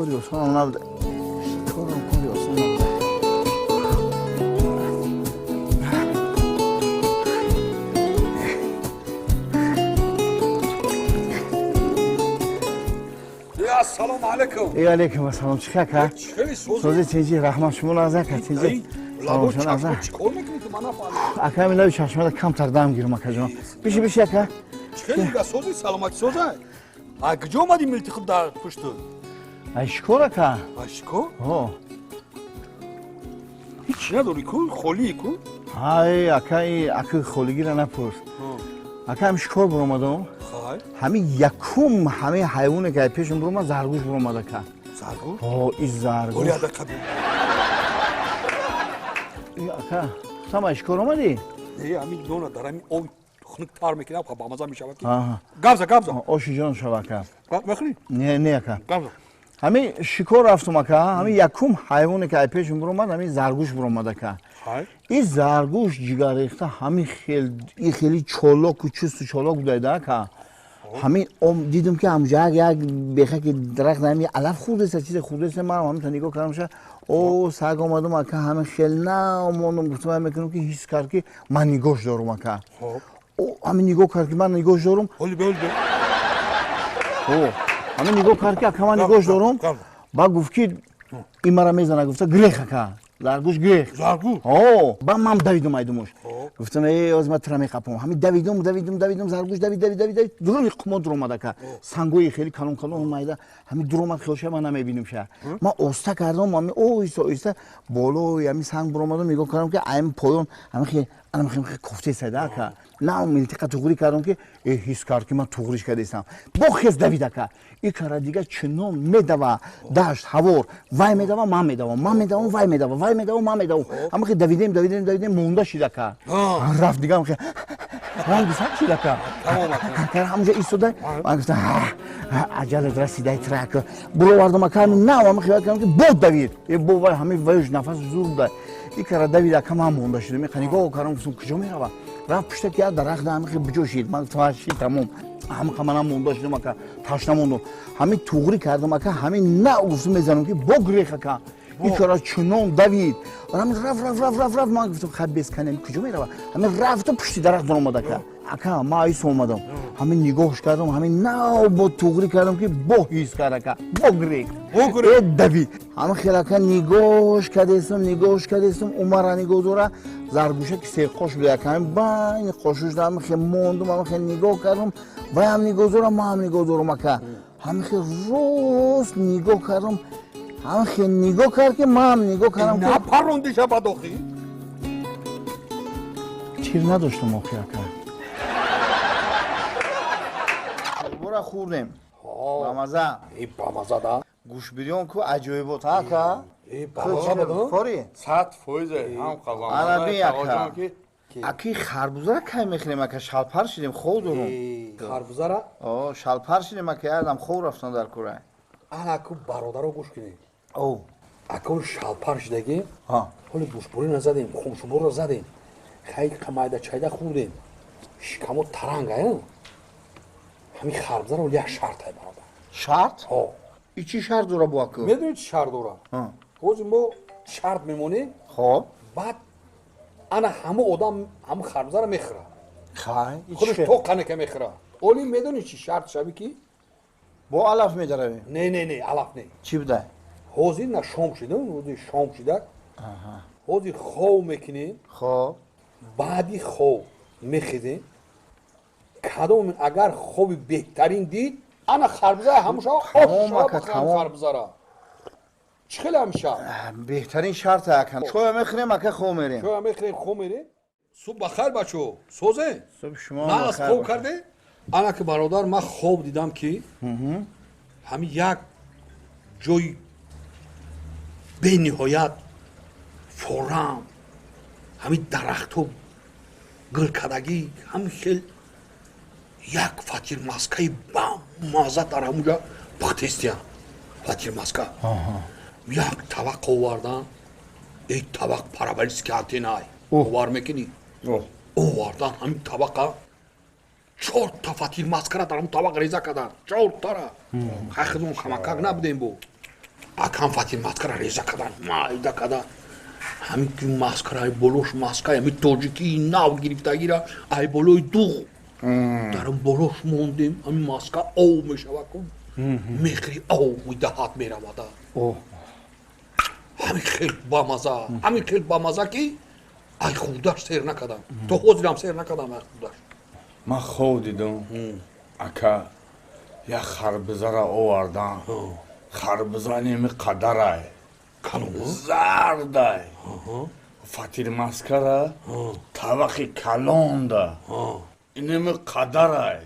کاری آسان نبوده کارم کاری آسان نبوده سلام علیکم. ای علیکم السلام. چیکار کرد؟ سوزی چیزی رحمت شما نازه کرد چیزی. لابو چشم چیکار میکنی تو من نفهمیدم. اکا میلاد چشمه کم تردام گیرم اکا جان. بیشی اکا. چیکار سوزی سلامتی سوزی. کجا اومدی ملتخب در پشت؟ اشکور اکا. اشکور؟ ها. هیچ نداری کو؟ خولی کو؟ های اکا خولیگی را نپرس. اکا هم شکر برآمدم. همین یکم همه حیوانی که پیشم برام زرگوش برآمده که. زرگوش؟ این زرگوش. ولی ادا کبیر. اکا سام اشکر اومدی؟ نه همین دونا دارم اون خنک تار میکنم خب با مزه میشه وقتی. گابزا. آشی جان شو اکا. بخری؟ نه اکا. گابزا. همین شکر رفتم اکا همین یکم حیوانی که پیشم برام همین زرگوش برآمده که. این زرگوش جگر ریخته همین خیلی چالاک و چست و چالاک بوده که همین دیدم که همونجا یک بخه که درخت همین علف خورده است چیز خورده است من همین تا نگاه کردم شه او سگ آمدم که همین خیلی نماندم گفتم میکنم که حس کرد که من نگاهش دارم که او همین نگاه کرد که من نگاهش دارم او همین نگاه کرد که من نگاهش دارم با گفت که این مرا میزنه گفت گریخه که زرگوش گریخ زرگوش با من دویدم ایدمش گفتم ای از ما ترمی قپم همین دویدم زرگوش دوید درون قماد اومده که سنگوی خیلی کلون اومده همین درون خیلش من نمیبینم شه من اوستا کردم همین اویستا بالا همین سنگ برآمدم نگاه کردم که ایم پایون همین خیلی کوفته صدا که نه منطقه توغری کردم که حس کرد که من توغریش کردم با خیز دویده که این کار دیگه چنون میدوا داشت هوار وای میدوا من میدوام وای میدوا من میدوام اما که دویدیم مونده شده که رفت دیگه هم که رنگ سر شده که همونجا ایستاده من گفتم عجله رسیده ترک برو واردم که همین نه من خیال کردم که بود دوید با همین وایش نفس زور بوده این کار دویده که من مونده شده میخوام نگاه کردم گفتم کجا میروم رفت پشت که درخت همین که بجوشید من تاشید تمام همه منم مونده شدم که تاش نموندم همین توغری کردم که همین نه گفتم میزنم که بگریخه که این کارا چنون دوید همین رفت من گفتم خب بس کنم کجا میروم همین رفت پشت درخت اومده که اکا ما ایس اومدم همین نگاهش کردم همین نه با توغری کردم که با هیس کرده که بگریخ دوید همین خیلی که نگاهش کردم عمر نگاه داره زرگوشه که سه قوش بوده که همین با این قوشش دارم خیلی موندم همین خیلی نگاه کردم و هم نگاه دارم ما هم نگاه دارم که همین خیلی روز نگاه کردم همین خیلی نگاه کرد که ما هم نگاه کردم نه پرونده شد بداخی چیر نداشتم آخی اکا برا خوردیم بامزه ای بامزه دا گوش بیریون که عجایبات اکا ای بامزه کاری 100 فویزه هم قضا عربی اکا اکی خربوزه را کی میخوریم اکا شلپر شدیم خود دارم خربوزه را شلپر شدیم اکا یادم خود رفتن در کوره اکو برادر رو گوش کنید او اکو شلپر شدگی حالی بوشبوری نزدیم خونشبور رو زدیم خیلی قمایده چایده خوردیم شکمو ترنگ ها همین خربوزه رو یک شرط های برادر شرط؟ ای چی شرط داره با اکو؟ میدونی چی شرط داره؟ روزی ما شرط میمونی خب بعد انا همه آدم همه خربوزه رو میخوره خیلی خودش توقنه که میخوره اولی میدونی چی شرط شبی کی؟ با علف میداره نه علف نه چی بوده؟ حوزی نه شام شده روزی شام شده حوزی خواه میکنی خب بعدی خواه میخیزی کدوم اگر خوبی بهترین دید انا خربوزه هموشه آشا بخرم خربوزه را چی خیلی همیشه بهترین شرط اکن شویا میخوریم اکا خو میریم شویا میخوریم خو میریم صبح بخیر بچو سوزه صبح شما نه از خوب کرده انا که برادر من خوب دیدم که همین یک جای به نهایت فورم همین درخت و گل کدگی همین خیلی یک فطیر مسکه با مازه در همونجا پختیستیم فطیر مسکه یک طبق آوردن یک طبق پرابلیس که نای آوار میکنی آوردن همین طبقه 4 تا فطیر مسکه را در همون طبق ریزه کردن 4 تا را خیلی خمکک نبودیم بود акам фатир маскара реза кадан майда кадан ҳамин ки маскараи болош маскаи ҳамин тоҷикии нав гирифтагира ай болои дуғ дар он болош мондем ҳамин маска ов мешава кун меқри ов мидаҳад меравада ҳамин хел бамаза ҳамин хел бамаза ки ай худаш сер накадам то ҳозирам сер накадам ай худаш ман хоб дидам ака як харбизара овардан харбиза неми қадарай зардай фатир маскара табақи калонда неми қадарай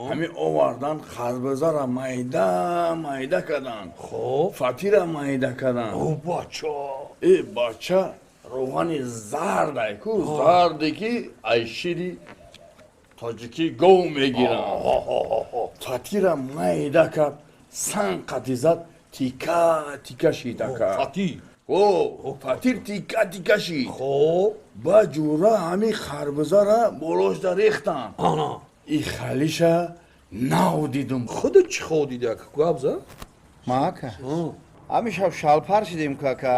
ҳамин овардан харбизара майда майда кадан фатира майда кадан бача бача روغانی زرده کو زرده که ای شیری تاجیکی گو میگیرن فاتیره مایده کرد سن قدیزت تیکا تیکا شیده کرد فاتی فاتیر تیکا تیکا شید خب با جورا همی خربزه را بروش در ریختن ای خالیشه نو دیدم خودت چی خود دیده که گابزه؟ мака ҳамишаб шалпар шидем кака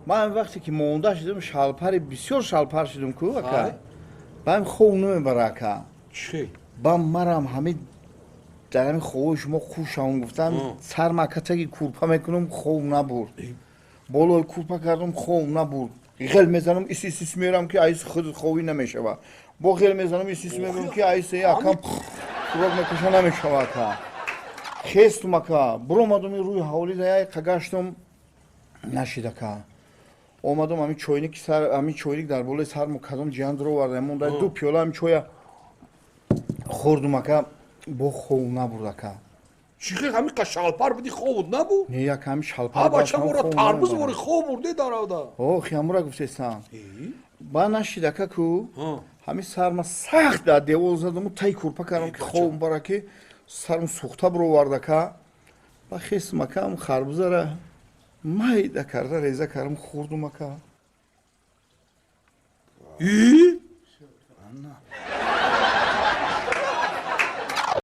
ман вақте ки монда шидам шалпари бисёр шалпар шидам ку ака баам хоб намебара ака чӣ баам марам ҳамин дар ҳамин хобои шумо хушам гуфтам сармакатаги курпа мекунам хоб набурд болои курпа кардам хоб набурд ғел мезанам ис мерам ки айс худ хобӣ намешава бо ғел мезанам ис мерам ки айс акам хурок мекуша намешава ака хестум ака буромадам рӯи ҳавлида қагаштам нашид ака омадам ҳамин чойник дар болои сармо кадом ҷиҳан дуровардам монда ду пиёла ҳамин чоя хӯрдум ака бо хоб набурд ака чӣ ҳамин қа шалпар буди хобуд набуд не ака ҳамин шалпар бача моро тарбуз вори хоб бурде даравда хиямура гуфтестам ба нашид ака ку ҳамин сарма сахт дар девор задаму таи курпа кардам ки хобм бара ки сарм сӯхта буровард ака ба хестум ака ҳам харбузара майда карда реза кардам хӯрдум ака